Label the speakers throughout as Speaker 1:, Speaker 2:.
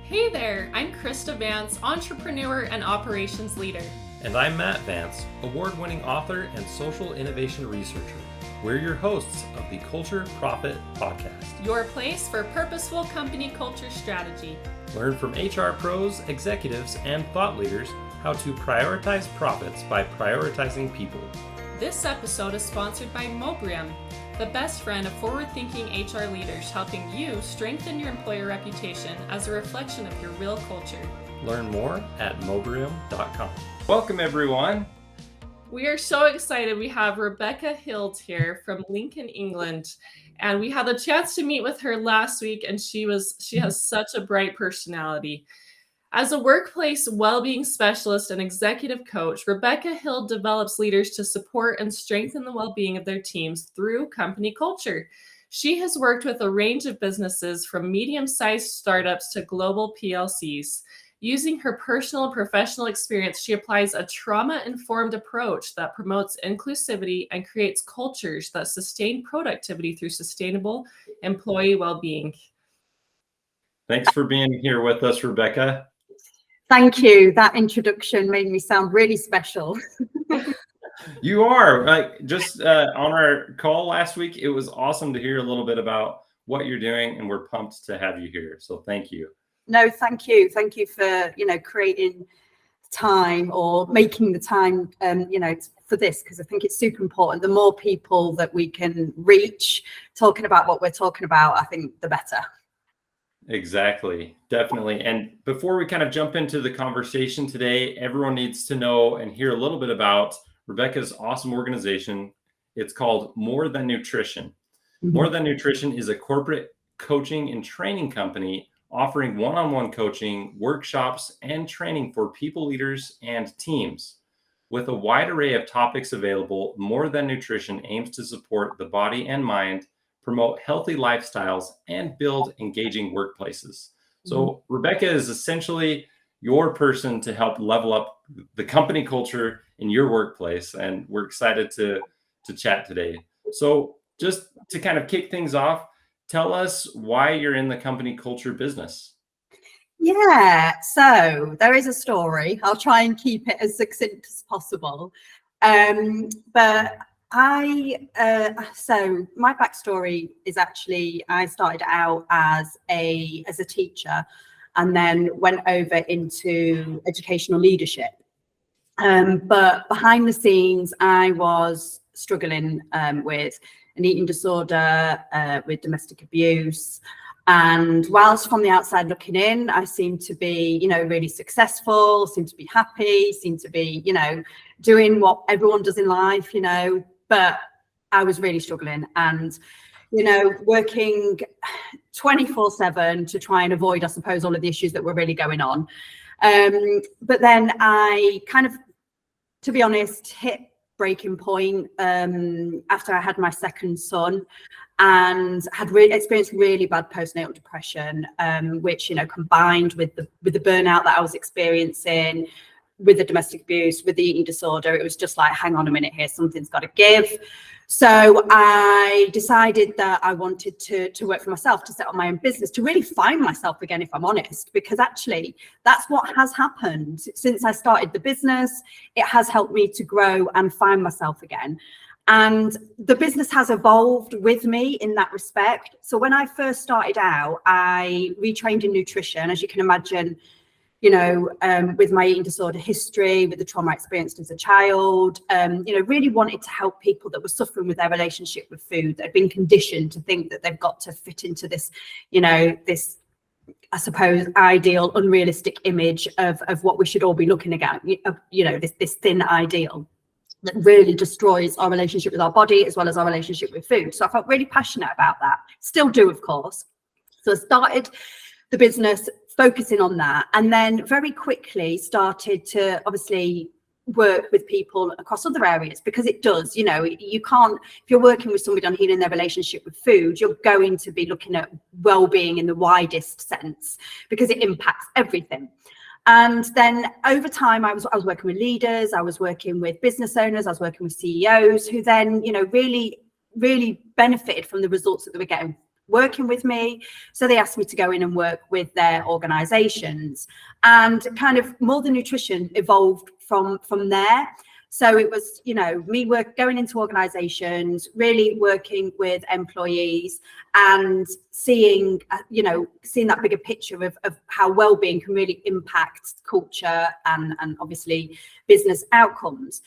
Speaker 1: Hey there, I'm Krista Vance, entrepreneur and operations leader.
Speaker 2: And I'm Matt Vance, award-winning author and social innovation researcher. We're your hosts of the Culture Profit Podcast.
Speaker 1: Your place for purposeful company culture strategy.
Speaker 2: Learn from HR pros, executives, and thought leaders how to prioritize profits by prioritizing people.
Speaker 1: This episode is sponsored by Mobrium, the best friend of forward-thinking HR leaders, helping you strengthen your employer reputation as a reflection of your real culture.
Speaker 2: Learn more at mobrium.com. Welcome, everyone.
Speaker 1: We are so excited. We have Rebecca Hild here from Lincoln, England, and we had the chance to meet with her last week, and she has such a bright personality. As a workplace well-being specialist and executive coach, Rebecca Hild develops leaders to support and strengthen the well-being of their teams through company culture. She has worked with a range of businesses from medium-sized startups to global PLCs. Using her personal and professional experience, she applies a trauma-informed approach that promotes inclusivity and creates cultures that sustain productivity through sustainable employee well-being.
Speaker 2: Thanks for being here with us, Rebecca.
Speaker 3: Thank you. That introduction made me sound really special.
Speaker 2: You are. On our call last week, it was awesome to hear a little bit about what you're doing, and we're pumped to have you here. So thank you.
Speaker 3: No, thank you. Thank you for, creating time or making the time, for this, because I think it's super important. The more people that we can reach talking about what we're talking about, I think the better.
Speaker 2: Exactly. Definitely. And before we kind of jump into the conversation today, everyone needs to know and hear a little bit about Rebecca's awesome organization. It's called More Than Nutrition. Mm-hmm. More Than Nutrition is a corporate coaching and training company offering one-on-one coaching, workshops, and training for people leaders and teams. With a wide array of topics available, More Than Nutrition aims to support the body and mind, promote healthy lifestyles, and build engaging workplaces. So Rebecca is essentially your person to help level up the company culture in your workplace. And we're excited to chat today. So just to kind of kick things off, tell us why you're in the company culture business.
Speaker 3: Yeah, so there is a story. I'll try and keep it as succinct as possible. But so my backstory is actually I started out as a teacher and then went over into educational leadership. But behind the scenes, I was struggling with an eating disorder, with domestic abuse. And whilst from the outside looking in, I seemed to be, really successful, seemed to be happy, seemed to be, doing what everyone does in life, but I was really struggling and, working 24/7 to try and avoid, I suppose, all of the issues that were really going on. But then I kind of, to be honest, hit breaking point after I had my second son and had experienced really bad postnatal depression, which, combined with the burnout that I was experiencing, with the domestic abuse, with the eating disorder, it was just like, hang on a minute here, something's got to give. So I decided that I wanted to work for myself, to set up my own business, to really find myself again, if I'm honest, because actually that's what has happened since I started the business. It has helped me to grow and find myself again. And the business has evolved with me in that respect. So when I first started out, I retrained in nutrition, as you can imagine, with my eating disorder history, with the trauma I experienced as a child, really wanted to help people that were suffering with their relationship with food, that had been conditioned to think that they've got to fit into this, this, I suppose, ideal, unrealistic image of what we should all be looking at, this thin ideal that really destroys our relationship with our body as well as our relationship with food. So I felt really passionate about that. Still do, of course. So I started the business focusing on that, and then very quickly started to obviously work with people across other areas, because it does, you can't, if you're working with somebody on healing their relationship with food, you're going to be looking at well-being in the widest sense, because it impacts everything. And then over time, I was working with leaders, I was working with business owners, I was working with CEOs who then, really benefited from the results that they were getting working with me. So they asked me to go in and work with their organizations, and kind of More Than Nutrition evolved from there. So it was, me going into organizations, really working with employees, and seeing that bigger picture of how well-being can really impact culture and obviously business outcomes.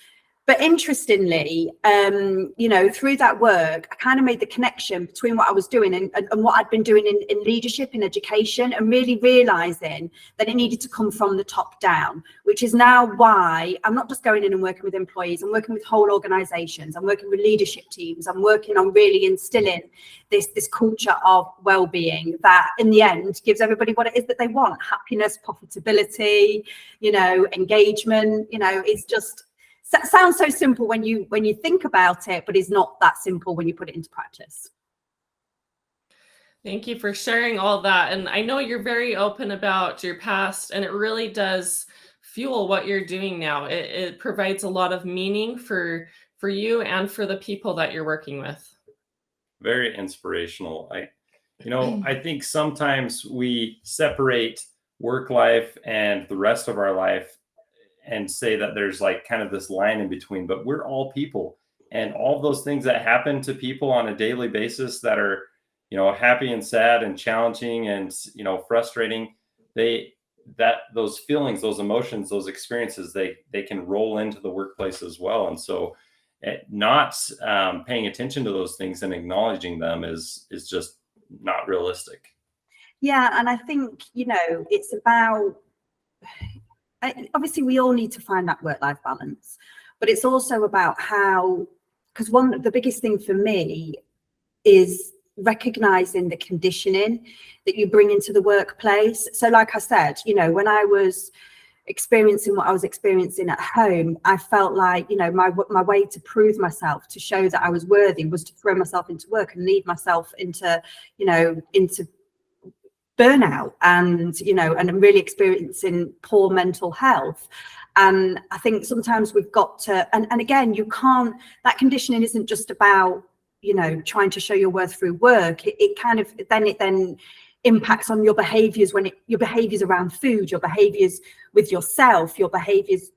Speaker 3: But interestingly, through that work, I kind of made the connection between what I was doing and what I'd been doing in leadership, in education, and really realizing that it needed to come from the top down, which is now why I'm not just going in and working with employees. I'm working with whole organizations. I'm working with leadership teams. I'm working on really instilling this culture of well-being that in the end gives everybody what it is that they want: happiness, profitability, engagement. It's just, sounds so simple when you think about it, but it's not that simple when you put it into practice.
Speaker 1: Thank you for sharing all that. And I know you're very open about your past, and it really does fuel what you're doing now. It provides a lot of meaning for you and for the people that you're working with.
Speaker 2: Very inspirational. I think sometimes we separate work life and the rest of our life and say that there's like kind of this line in between, but we're all people, and all of those things that happen to people on a daily basis that are, happy and sad and challenging and, frustrating, those feelings, those emotions, those experiences, they can roll into the workplace as well. And so not paying attention to those things and acknowledging them is just not realistic.
Speaker 3: Yeah. And I think, it's about, obviously we all need to find that work-life balance, but it's also about how, because the biggest thing for me is recognizing the conditioning that you bring into the workplace. So like I said, when I was experiencing what I was experiencing at home, I felt like, my way to prove myself, to show that I was worthy, was to throw myself into work and lead myself into burnout and and really experiencing poor mental health. And I think sometimes we've got to, and again, that conditioning isn't just about trying to show your worth through work. It kind of then impacts on your behaviors, your behaviors around food, your behaviors with yourself, your behaviors,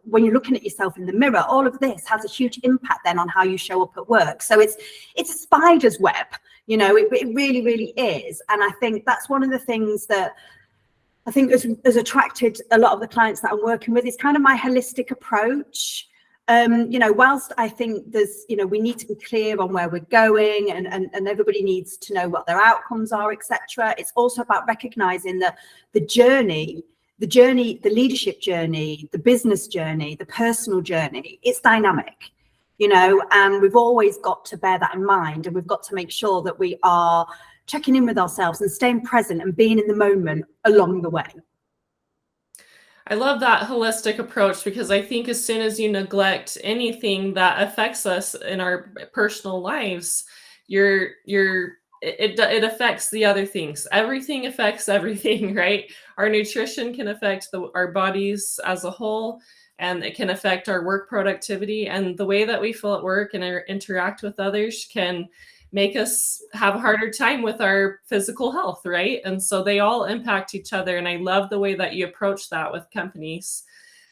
Speaker 3: when you're looking at yourself in the mirror. All of this has a huge impact then on how you show up at work. So it's a spider's web, it really, really is. And I think that's one of the things that I think has attracted a lot of the clients that I'm working with, is kind of my holistic approach. Whilst I think there's, we need to be clear on where we're going, and everybody needs to know what their outcomes are, etc. It's also about recognizing that the journey, the leadership journey, the business journey, the personal journey, it's dynamic, and we've always got to bear that in mind. And we've got to make sure that we are checking in with ourselves and staying present and being in the moment along the way.
Speaker 1: I love that holistic approach, because I think as soon as you neglect anything that affects us in our personal lives, it affects the other things. Everything affects everything, right? Our nutrition can affect our bodies as a whole, and it can affect our work productivity, and the way that we feel at work and interact with others can make us have a harder time with our physical health, right? And so they all impact each other. And I love the way that you approach that with companies.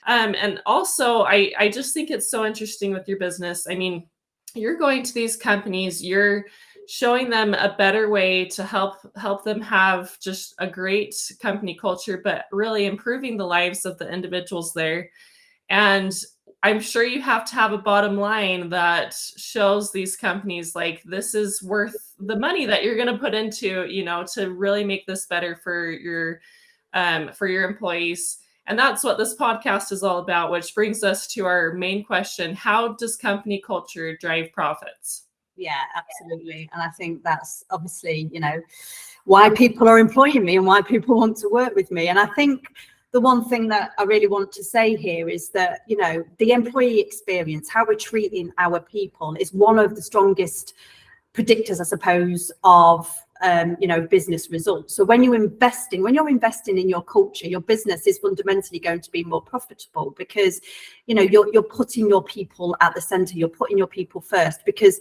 Speaker 1: And also, I just think it's so interesting with your business. I mean, you're going to these companies, you're showing them a better way to help them have just a great company culture, but really improving the lives of the individuals there. And I'm sure you have to have a bottom line that shows these companies like, this is worth the money that you're going to put into, to really make this better for your employees. And that's what this podcast is all about, which brings us to our main question: how does company culture drive profits?
Speaker 3: Yeah, absolutely. And I think that's obviously, why people are employing me and why people want to work with me. And I think the one thing that I really want to say here is that, the employee experience, how we're treating our people, is one of the strongest predictors, I suppose, of business results. So when you're investing in your culture, your business is fundamentally going to be more profitable, because you're putting your people at the center, you're putting your people first. Because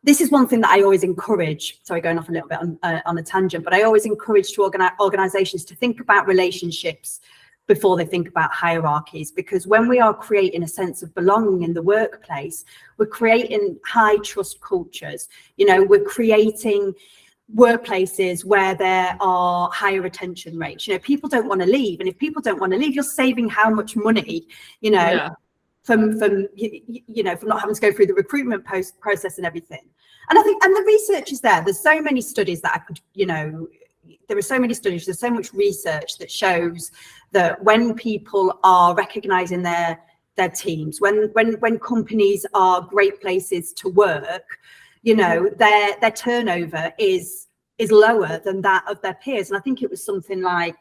Speaker 3: this is one thing that I always encourage. Sorry, going off a little bit on a tangent, but I always encourage to organizations to think about relationships before they think about hierarchies, because when we are creating a sense of belonging in the workplace, we're creating high trust cultures. You know, we're creating workplaces where there are higher retention rates. You know, people don't want to leave, and if people don't want to leave, you're saving how much money, you know,
Speaker 1: Yeah.
Speaker 3: from you know, from not having to go through the recruitment process and everything. And I think, and the research is there. There's so many studies that I could, you know, there are so many studies, there's so much research that shows that when people are recognizing their teams, when companies are great places to work, you know, their turnover is lower than that of their peers. And I think it was something like,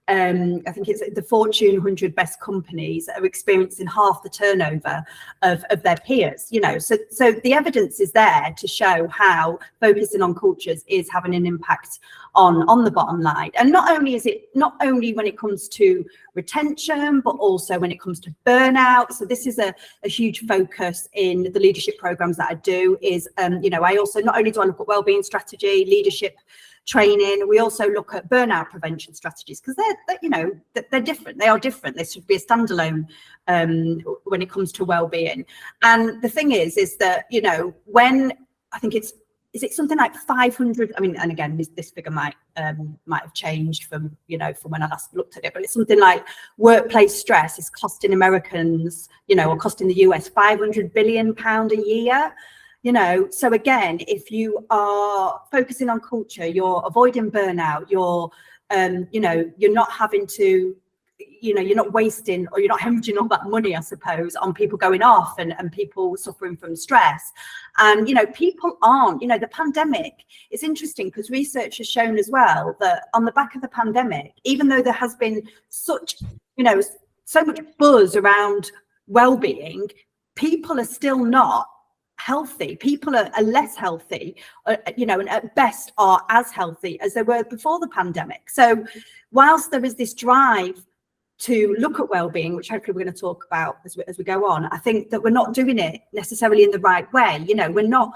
Speaker 3: I think it's the Fortune 100 best companies are experiencing half the turnover of their peers, you know. So the evidence is there to show how focusing on cultures is having an impact on the bottom line. And not only when it comes to retention, but also when it comes to burnout. So this is a huge focus in the leadership programs that I do is, you know, I also, not only do I look at wellbeing strategy, leadership training, we also look at burnout prevention strategies, because they're you know, they're different. They are different. They should be a standalone when it comes to well-being. And the thing is that, you know, when I think is it something like 500, I mean, and again, this figure might have changed from, you know, from when I last looked at it, but it's something like workplace stress is costing Americans, you know, or costing the US £500 billion a year. You know, so again, if you are focusing on culture, you're avoiding burnout, you're, you know, you're not having to, you know, you're not wasting, or you're not hemorrhaging all that money, I suppose, on people going off and people suffering from stress. And, you know, people aren't, you know, the pandemic, it's interesting because research has shown as well that on the back of the pandemic, even though there has been such, you know, so much buzz around well-being, people are still not healthy. People are less healthy, you know, and at best are as healthy as they were before the pandemic. So whilst there is this drive to look at well-being, which hopefully we're going to talk about as we go on, I think that we're not doing it necessarily in the right way. You know, we're not,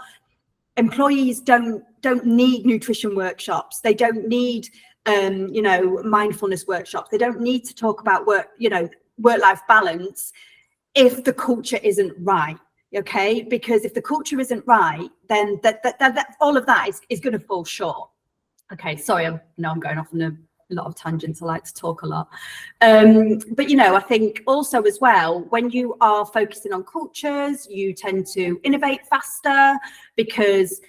Speaker 3: employees don't need nutrition workshops. They don't need you know, mindfulness workshops. They don't need to talk about work-life balance if the culture isn't right. Okay, because if the culture isn't right, then that all of that is going to fall short. Okay, sorry, I'm going off on a lot of tangents. I like to talk a lot, but you know, I think also as well, when you are focusing on cultures, you tend to innovate faster, because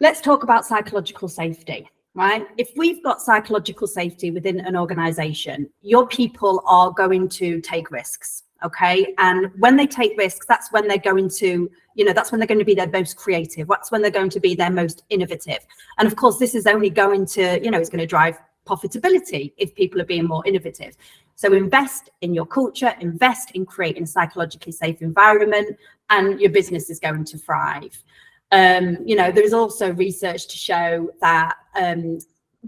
Speaker 3: let's talk about psychological safety. Right? If we've got psychological safety within an organization, your people are going to take risks. Okay. And when they take risks, that's when they're going to, you know, that's when they're going to be their most creative. That's when they're going to be their most innovative. And of course, this is only going to, you know, it's going to drive profitability if people are being more innovative. So invest in your culture, invest in creating a psychologically safe environment, and your business is going to thrive. You know, there's also research to show that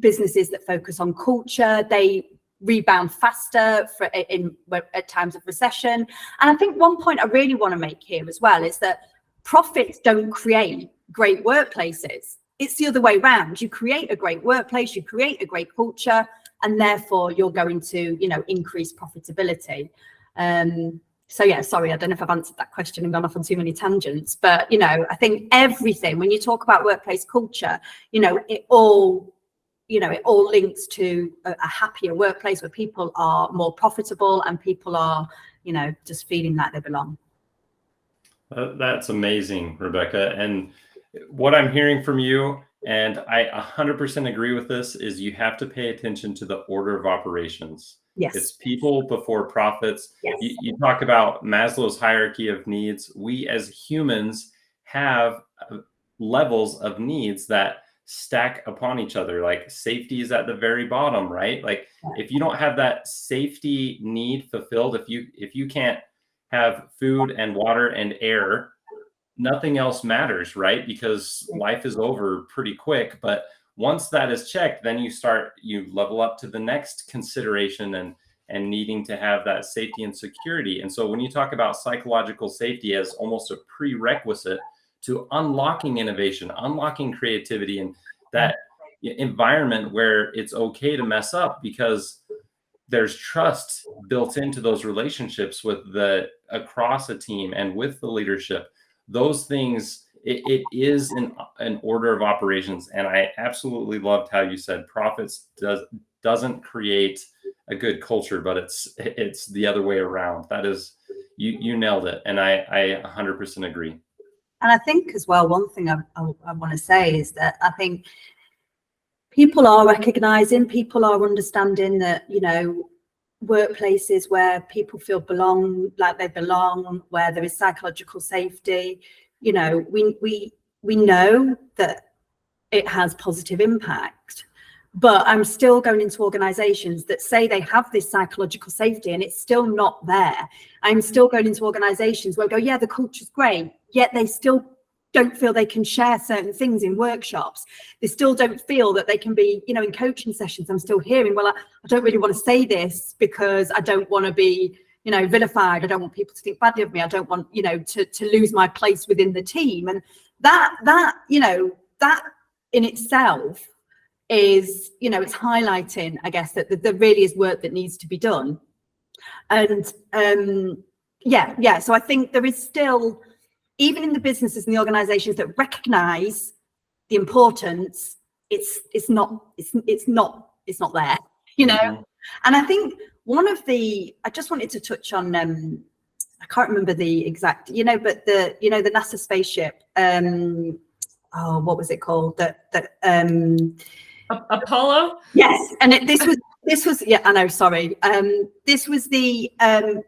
Speaker 3: businesses that focus on culture, they rebound faster at times of recession. And I think one point I really want to make here as well is that profits don't create great workplaces. It's the other way around. You create a great workplace, you create a great culture, and therefore you're going to, you know, increase profitability. So yeah, sorry, I don't know if I've answered that question and gone off on too many tangents, but, you know, I think everything, when you talk about workplace culture, you know, it all links to a happier workplace where people are more profitable and people are, you know, just feeling like they belong.
Speaker 2: That's amazing, Rebecca. And what I'm hearing from you, and I 100% agree with this, is you have to pay attention to the order of operations.
Speaker 3: Yes.
Speaker 2: It's people before profits.
Speaker 3: Yes.
Speaker 2: You talk about Maslow's hierarchy of needs. We as humans have levels of needs that stack upon each other. Like safety is at the very bottom, right? Like if you don't have that safety need fulfilled, if you can't have food and water and air, nothing else matters, right? Because life is over pretty quick. But once that is checked, then you level up to the next consideration and needing to have that safety and security. And so when you talk about psychological safety as almost a prerequisite to unlocking innovation, unlocking creativity, and that environment where it's okay to mess up because there's trust built into those relationships with across a team and with the leadership. Those things, it is an order of operations. And I absolutely loved how you said profits doesn't create a good culture, but it's the other way around. That is, you nailed it. And I 100% agree.
Speaker 3: And I think as well, one thing I want to say is that I think people are recognizing, people are understanding that, you know, workplaces where people feel like they belong, where there is psychological safety, you know, we know that it has positive impact. But I'm still going into organizations that say they have this psychological safety and it's still not there. I'm still going into organizations where I go, yeah, the culture's great, yet they still don't feel they can share certain things in workshops. They still don't feel that they can be, you know, in coaching sessions, I'm still hearing, well, I don't really want to say this because I don't want to be, you know, vilified. I don't want people to think badly of me. I don't want, you know, to lose my place within the team. And that, you know, that in itself is, you know, it's highlighting, I guess, that there really is work that needs to be done. And so I think there is still, even in the businesses and the organizations that recognize the importance, it's not there, you know. Mm-hmm. And I think I just wanted to touch on, I can't remember the exact, you know, but the NASA spaceship, what was it called?
Speaker 1: Apollo?
Speaker 3: Yes. And this was, yeah, I know, sorry. This was the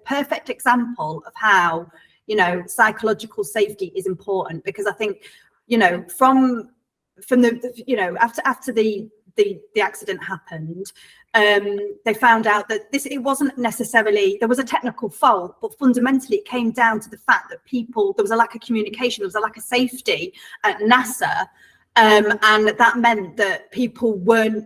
Speaker 3: perfect example of how, you know, psychological safety is important, because I think, you know, from the, you know, after the accident happened, they found out that it wasn't necessarily, there was a technical fault, but fundamentally it came down to the fact that there was a lack of communication, there was a lack of safety at NASA. And that meant that people were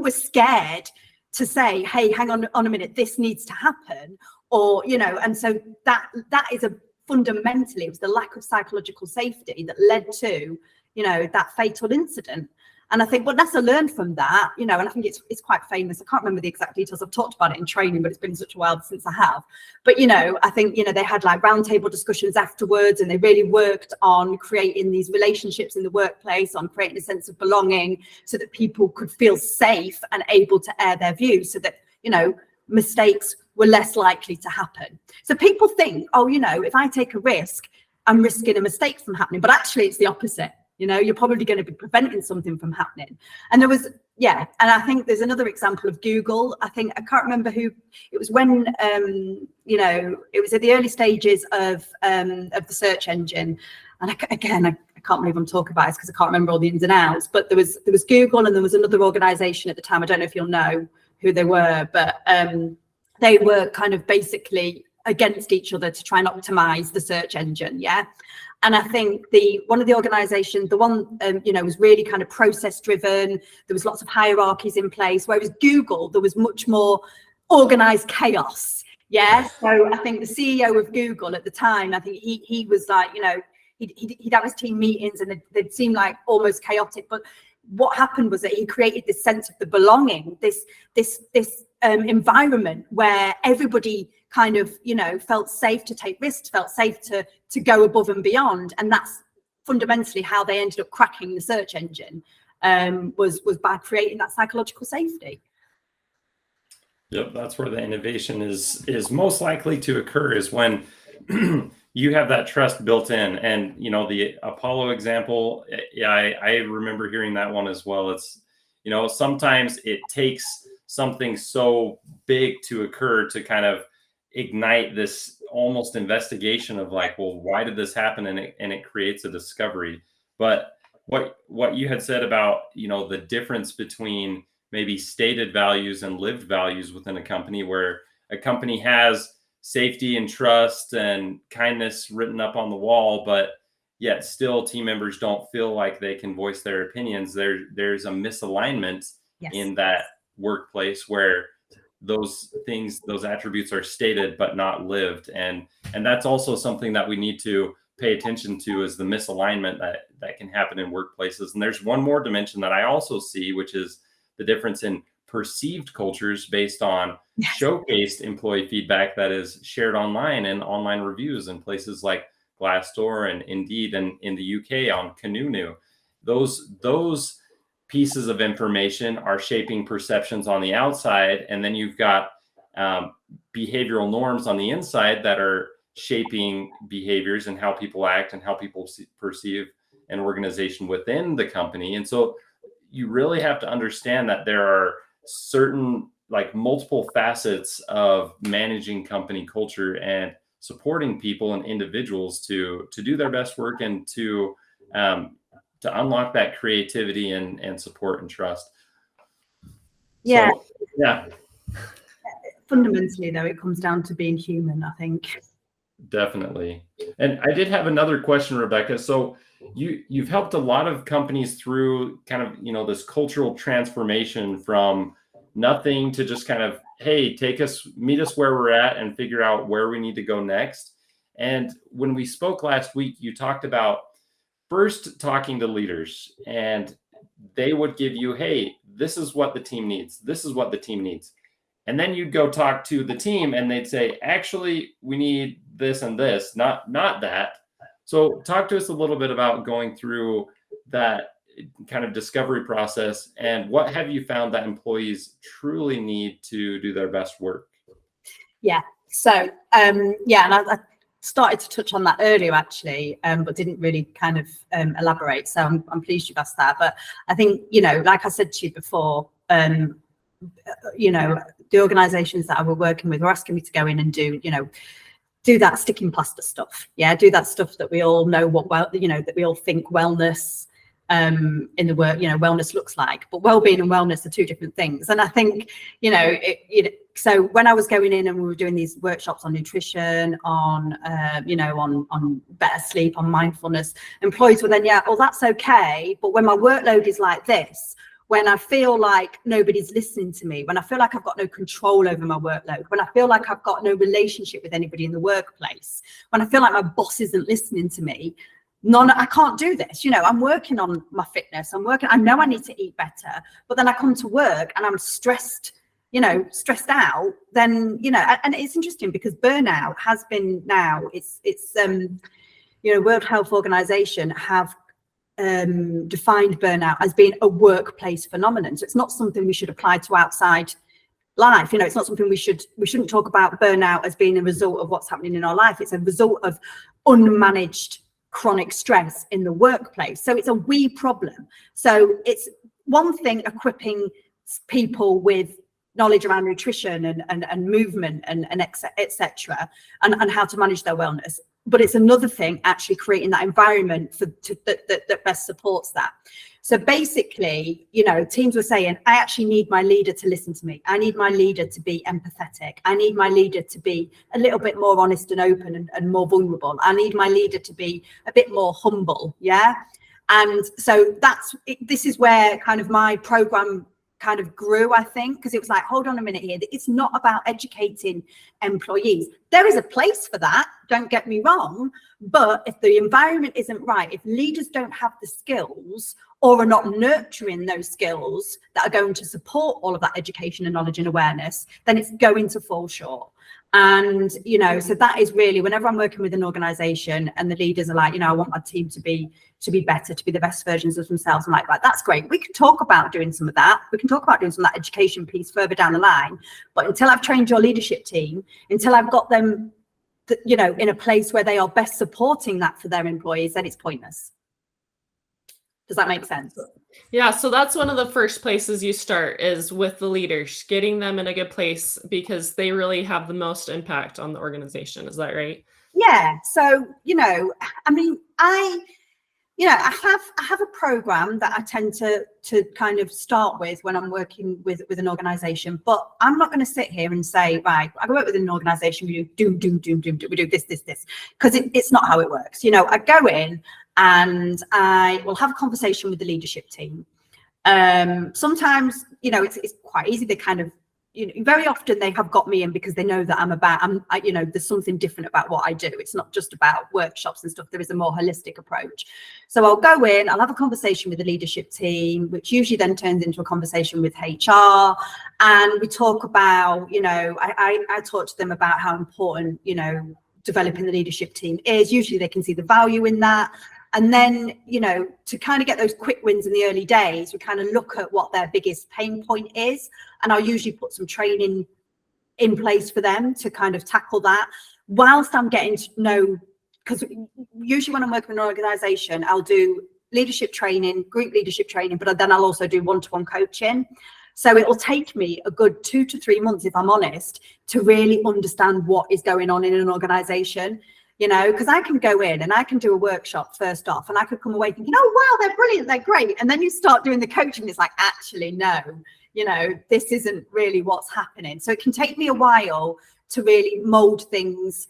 Speaker 3: scared to say, hey, hang on a minute, this needs to happen. Or, you know, and so that is fundamentally, it was the lack of psychological safety that led to, you know, that fatal incident. And I think what NASA learned from that, you know, and I think it's quite famous. I can't remember the exact details. I've talked about it in training, but it's been such a while since I have. But, you know, I think, you know, they had like roundtable discussions afterwards, and they really worked on creating these relationships in the workplace, on creating a sense of belonging so that people could feel safe and able to air their views, so that, you know, mistakes were less likely to happen. So people think, oh, you know, if I take a risk, I'm risking a mistake from happening. But actually, it's the opposite. You know, you're probably going to be preventing something from happening. And there was, and I think there's another example of Google. I can't remember who it was when, you know, it was at the early stages of the search engine. And I can't believe I'm talking about this because I can't remember all the ins and outs. But there was Google, and there was another organization at the time. I don't know if you'll know who they were, but they were kind of basically against each other to try and optimize the search engine. Yeah. And I think one of the organizations, the one, you know, was really kind of process driven. There was lots of hierarchies in place, whereas Google, there was much more organized chaos. Yeah. So I think the CEO of Google at the time, I think he was like, you know, he'd have his team meetings and they'd seem like almost chaotic. But what happened was that he created this sense of the belonging, this environment where everybody kind of, you know, felt safe to take risks, felt safe to go above and beyond. And that's fundamentally how they ended up cracking the search engine, was by creating that psychological safety.
Speaker 2: Yep, that's where the innovation is most likely to occur, is when you have that trust built in. And, you know, the Apollo example, I remember hearing that one as well. It's, you know, sometimes it takes something so big to occur to kind of ignite this almost investigation of like, well, why did this happen? And it creates a discovery. But what you had said about, you know, the difference between maybe stated values and lived values within a company, where a company has safety and trust and kindness written up on the wall, but yet still team members don't feel like they can voice their opinions. There's a misalignment in that workplace where those attributes are stated but not lived, and that's also something that we need to pay attention to is the misalignment that can happen in workplaces. And there's one more dimension that I also see, which is the difference in perceived cultures based on showcased employee feedback that is shared online and online reviews in places like Glassdoor and Indeed, and in the UK on Kununu. Those pieces of information are shaping perceptions on the outside, and then you've got behavioral norms on the inside that are shaping behaviors and how people act and how people perceive an organization within the company. And so you really have to understand that there are certain, like, multiple facets of managing company culture and supporting people and individuals to do their best work and to unlock that creativity and support and trust.
Speaker 3: Yeah.
Speaker 2: So, yeah.
Speaker 3: Fundamentally, though, it comes down to being human, I think.
Speaker 2: Definitely. And I did have another question, Rebecca. So you've helped a lot of companies through kind of, this cultural transformation from nothing to just kind of, hey, meet us where we're at and figure out where we need to go next. And when we spoke last week, you talked about first talking to leaders, and they would give you, hey, this is what the team needs. This is what the team needs. And then you'd go talk to the team and they'd say, actually, we need this and this, not that. So talk to us a little bit about going through that kind of discovery process, and what have you found that employees truly need to do their best work?
Speaker 3: Yeah. So, and I started to touch on that earlier, actually, but didn't really kind of elaborate. So I'm pleased you've asked that. But I think, like I said to you before, the organizations that I were working with were asking me to go in and do that sticking plaster stuff. Yeah, do that stuff that we all know that we all think wellness in the work, wellness looks like. But well-being and wellness are two different things. And I think, so when I was going in and we were doing these workshops on nutrition, on better sleep, on mindfulness, employees were then, that's okay. But when my workload is like this, when I feel like nobody's listening to me, when I feel like I've got no control over my workload, when I feel like I've got no relationship with anybody in the workplace, when I feel like my boss isn't listening to me, I can't do this. I'm working on my fitness. I know I need to eat better, but then I come to work and I'm stressed out, then, and it's interesting because burnout has been now, it's World Health Organization have defined burnout as being a workplace phenomenon. So it's not something we should apply to outside life. It's not something we shouldn't talk about burnout as being a result of what's happening in our life. It's a result of unmanaged chronic stress in the workplace. So it's a we problem. So it's one thing equipping people with knowledge around nutrition and movement and etc. and how to manage their wellness. But it's another thing actually creating that environment that best supports that. So basically, teams were saying, I actually need my leader to listen to me. I need my leader to be empathetic. I need my leader to be a little bit more honest and open and more vulnerable. I need my leader to be a bit more humble. Yeah. And so this is where kind of my program kind of grew, I think, because it was like, hold on a minute here. It's not about educating employees. There is a place for that, don't get me wrong, but if the environment isn't right, if leaders don't have the skills or are not nurturing those skills that are going to support all of that education and knowledge and awareness, then it's going to fall short. And, so that is really, whenever I'm working with an organization and the leaders are like, I want my team to be better, to be the best versions of themselves. I'm like, right, that's great. We can talk about doing some of that. We can talk about doing some of that education piece further down the line. But until I've trained your leadership team, until I've got them, in a place where they are best supporting that for their employees, then it's pointless. Does that make sense?
Speaker 1: Yeah, so that's one of the first places you start is with the leaders, getting them in a good place because they really have the most impact on the organization. Is that right?
Speaker 3: Yeah. So, I have a program that I tend to kind of start with when I'm working with an organization, but I'm not going to sit here and say, right, I work with an organization, we do we do this, because it's not how it works. I go in and I will have a conversation with the leadership team. Sometimes, it's quite easy. They kind of very often they have got me in because they know that there's something different about what I do. It's not just about workshops and stuff. There is a more holistic approach. So I'll go in, I'll have a conversation with the leadership team, which usually then turns into a conversation with HR. And we talk about, I talk to them about how important, developing the leadership team is. Usually they can see the value in that. And then, to kind of get those quick wins in the early days, we kind of look at what their biggest pain point is. And I'll usually put some training in place for them to kind of tackle that whilst I'm getting to know, because usually when I'm working in an organization, I'll do leadership training, group leadership training, but then I'll also do one-to-one coaching. So it will take me a good 2 to 3 months, if I'm honest, to really understand what is going on in an organization. Because I can go in and I can do a workshop first off, and I could come away thinking, oh, wow, they're brilliant, they're great. And then you start doing the coaching, it's like, actually, no, this isn't really what's happening. So it can take me a while to really mold things,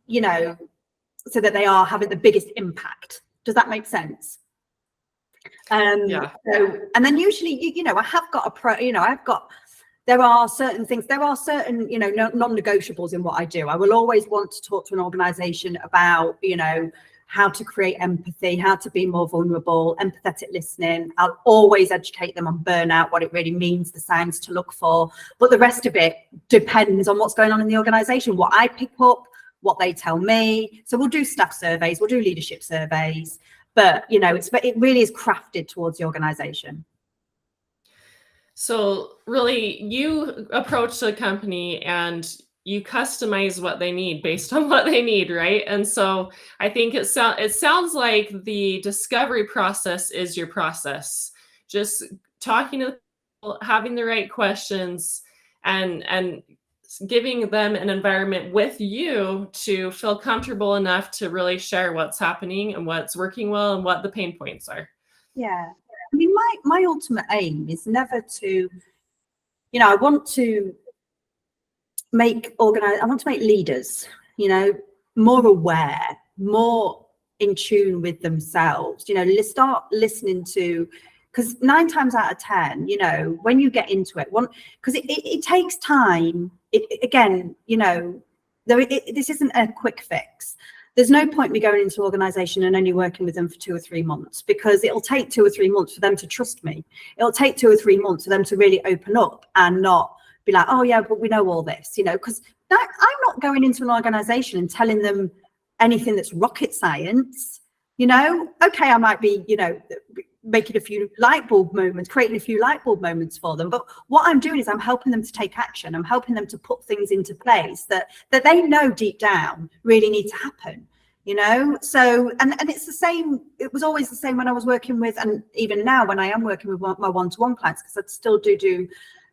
Speaker 3: so that they are having the biggest impact. Does that make sense?
Speaker 1: Yeah.
Speaker 3: So, and then usually, I have got there are certain things, non-negotiables in what I do. I will always want to talk to an organization about, how to create empathy, how to be more vulnerable, empathetic listening. I'll always educate them on burnout, what it really means, the signs to look for. But the rest of it depends on what's going on in the organization, what I pick up, what they tell me. So we'll do staff surveys, we'll do leadership surveys, but, it really is crafted towards the organization.
Speaker 1: So really, you approach the company and you customize what they need based on what they need, right? And so I think it sounds like the discovery process is your process. Just talking to people, having the right questions, and giving them an environment with you to feel comfortable enough to really share what's happening and what's working well and what the pain points are.
Speaker 3: Yeah. I mean, my ultimate aim is never to, I want to make leaders, more aware, more in tune with themselves, start listening to, because 9 times out of 10, when you get into it, because it takes time. This isn't a quick fix. There's no point me going into an organization and only working with them for 2 or 3 months, because it'll take 2 or 3 months for them to trust me. It'll take 2 or 3 months for them to really open up and not be like, oh yeah, but we know all this, because I'm not going into an organization and telling them anything that's rocket science. Okay, I might be, making a few light bulb moments, creating a few light bulb moments for them. But what I'm doing is I'm helping them to take action. I'm helping them to put things into place that they know deep down really need to happen, So, and it's the same. It was always the same when I was working with, and even now when I am working with my one-to-one clients, because I still do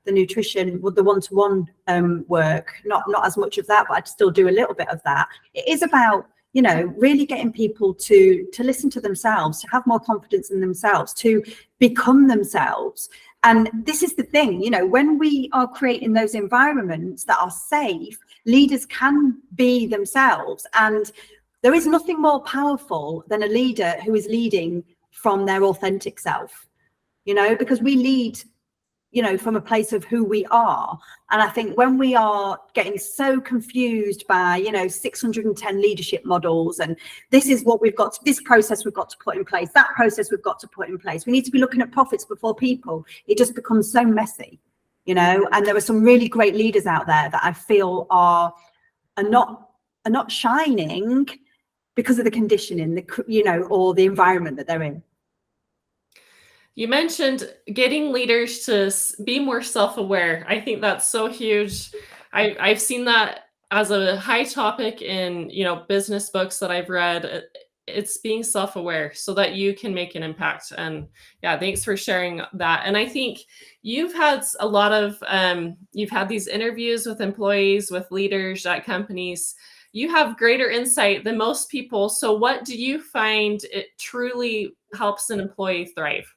Speaker 3: the nutrition with the one-to-one work, not as much of that, but I still do a little bit of that. It is about, really getting people to listen to themselves, to have more confidence in themselves, to become themselves. And this is the thing, when we are creating those environments that are safe, leaders can be themselves. And there is nothing more powerful than a leader who is leading from their authentic self, because we lead, from a place of who we are. And I think when we are getting so confused by, 610 leadership models, and this is what this process we've got to put in place, that process we've got to put in place. We need to be looking at profits before people. It just becomes so messy, and there are some really great leaders out there that I feel are not shining because of the conditioning, or the environment that they're in.
Speaker 1: You mentioned getting leaders to be more self-aware. I think that's so huge. I've seen that as a high topic in, business books that I've read. It's being self-aware so that you can make an impact. And yeah, thanks for sharing that. And I think you've had a lot of, you've had these interviews with employees, with leaders at companies. You have greater insight than most people. So what do you find it truly helps an employee thrive?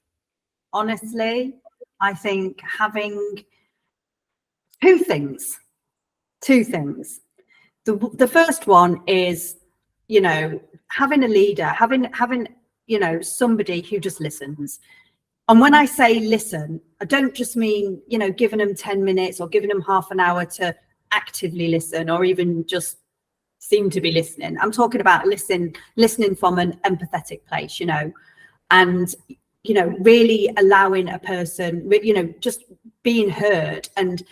Speaker 3: Honestly, I think having two things. The first one is, having a leader, having somebody who just listens. And when I say listen, I don't just mean, giving them 10 minutes or giving them half an hour to actively listen or even just seem to be listening. I'm talking about listening from an empathetic place, and, really allowing a person, just being heard. And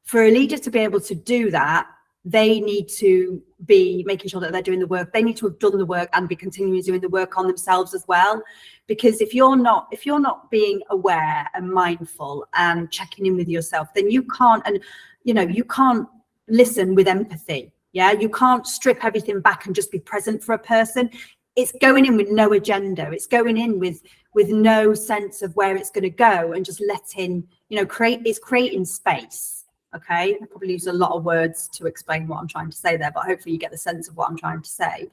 Speaker 3: for a leader to be able to do that, they need to be making sure that they're doing the work. They need to have done the work and be continuing doing the work on themselves as well. Because if you're not being aware and mindful and checking in with yourself, then you can't listen with empathy. Yeah, you can't strip everything back and just be present for a person. It's going in with no agenda. It's going in with no sense of where it's going to go, and just letting, creating space. Okay, I probably use a lot of words to explain what I'm trying to say there, but hopefully you get the sense of what I'm trying to say.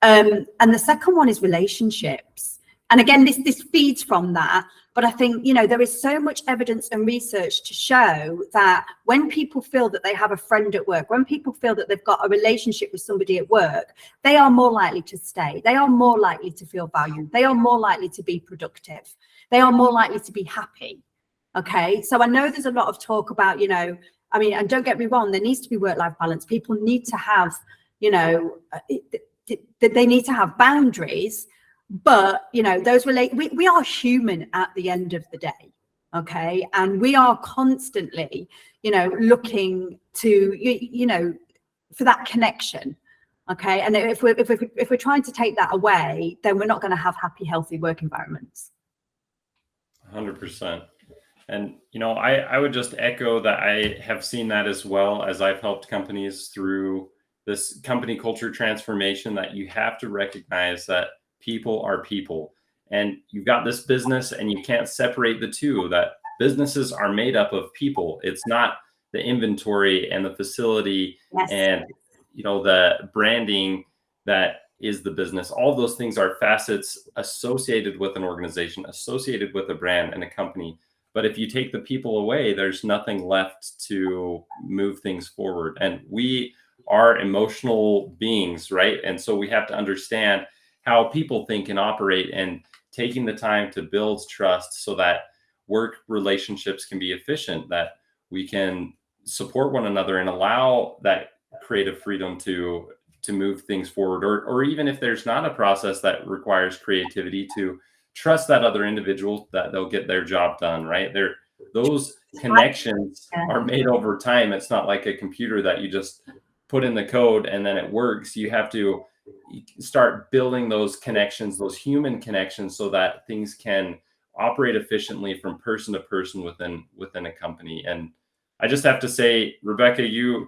Speaker 3: And the second one is relationships. And again, this feeds from that. But I think, there is so much evidence and research to show that when people feel that they have a friend at work, when people feel that they've got a relationship with somebody at work, they are more likely to stay. They are more likely to feel valued. They are more likely to be productive. They are more likely to be happy. Okay, so I know there's a lot of talk about, and don't get me wrong, there needs to be work-life balance. People need to have, they need to have boundaries, but, we are human at the end of the day, okay? And we are constantly, looking to, for that connection, okay? And if we're trying to take that away, then we're not going to have happy, healthy work environments.
Speaker 2: 100%. And, I would just echo that. I have seen that as well, as I've helped companies through this company culture transformation, that you have to recognize that people are people, and you've got this business and you can't separate the two, that businesses are made up of people. It's not the inventory and the facility. Yes. And, the branding that is the business. All those things are facets associated with an organization, associated with a brand and a company. But if you take the people away, there's nothing left to move things forward. And we are emotional beings, right? And so we have to understand how people think and operate, and taking the time to build trust so that work relationships can be efficient, that we can support one another and allow that creative freedom to move things forward. Or even if there's not a process that requires creativity, to trust that other individual, that they'll get their job done, right? Those connections are made over time. It's not like a computer that you just put in the code and then it works. You have to start building those connections, those human connections, so that things can operate efficiently from person to person within a company. And I just have to say, Rebecca, you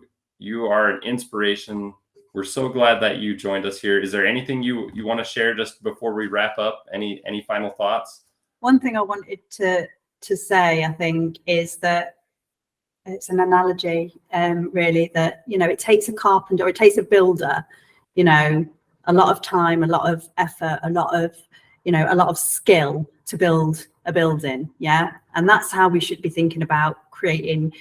Speaker 2: are an inspiration. We're so glad that you joined us here. Is there anything you want to share just before we wrap up? Any final thoughts?
Speaker 3: One thing I wanted to say, I think, is that it's an analogy, really, that, it takes a carpenter, or it takes a builder, a lot of time, a lot of effort, a lot of skill to build a building. Yeah. And that's how we should be thinking about creating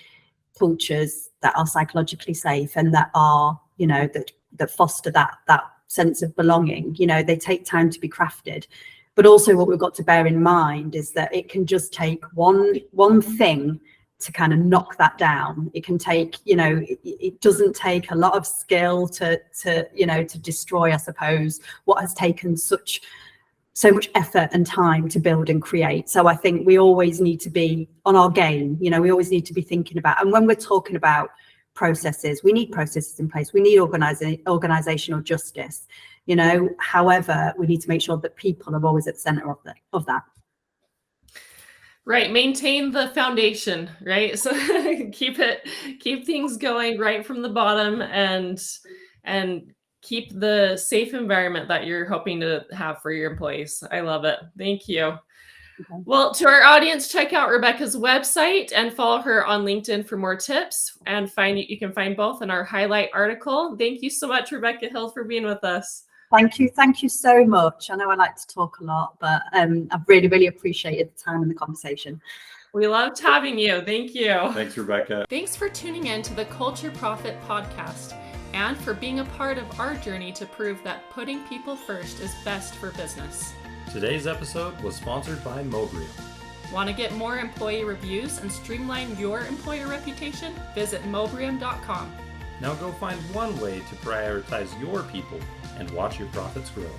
Speaker 3: cultures that are psychologically safe and that are, that foster that sense of belonging. They take time to be crafted. But also what we've got to bear in mind is that it can just take one thing to kind of knock that down. It can take, it doesn't take a lot of skill to destroy, I suppose, what has taken so much effort and time to build and create. So I think we always need to be on our game. We always need to be thinking about, and when we're talking about processes, we need processes in place. We need organizational justice, however, we need to make sure that people are always at the center of that.
Speaker 1: Right. Maintain the foundation, right? So keep things going right from the bottom, and keep the safe environment that you're hoping to have for your employees. I love it. Thank you. Okay. Well, to our audience, check out Rebecca's website and follow her on LinkedIn for more tips, and you can find both in our highlight article. Thank you so much, Rebecca Hill, for being with us.
Speaker 3: Thank you so much. I know I like to talk a lot, but I've really, really appreciated the time and the conversation.
Speaker 1: We loved having you. Thank you.
Speaker 2: Thanks, Rebecca.
Speaker 1: Thanks for tuning in to the Culture Profit Podcast, and for being a part of our journey to prove that putting people first is best for business.
Speaker 2: Today's episode was sponsored by Mobrium.
Speaker 1: Want to get more employee reviews and streamline your employer reputation? Visit mobrium.com.
Speaker 2: Now go find one way to prioritize your people and watch your profits grow.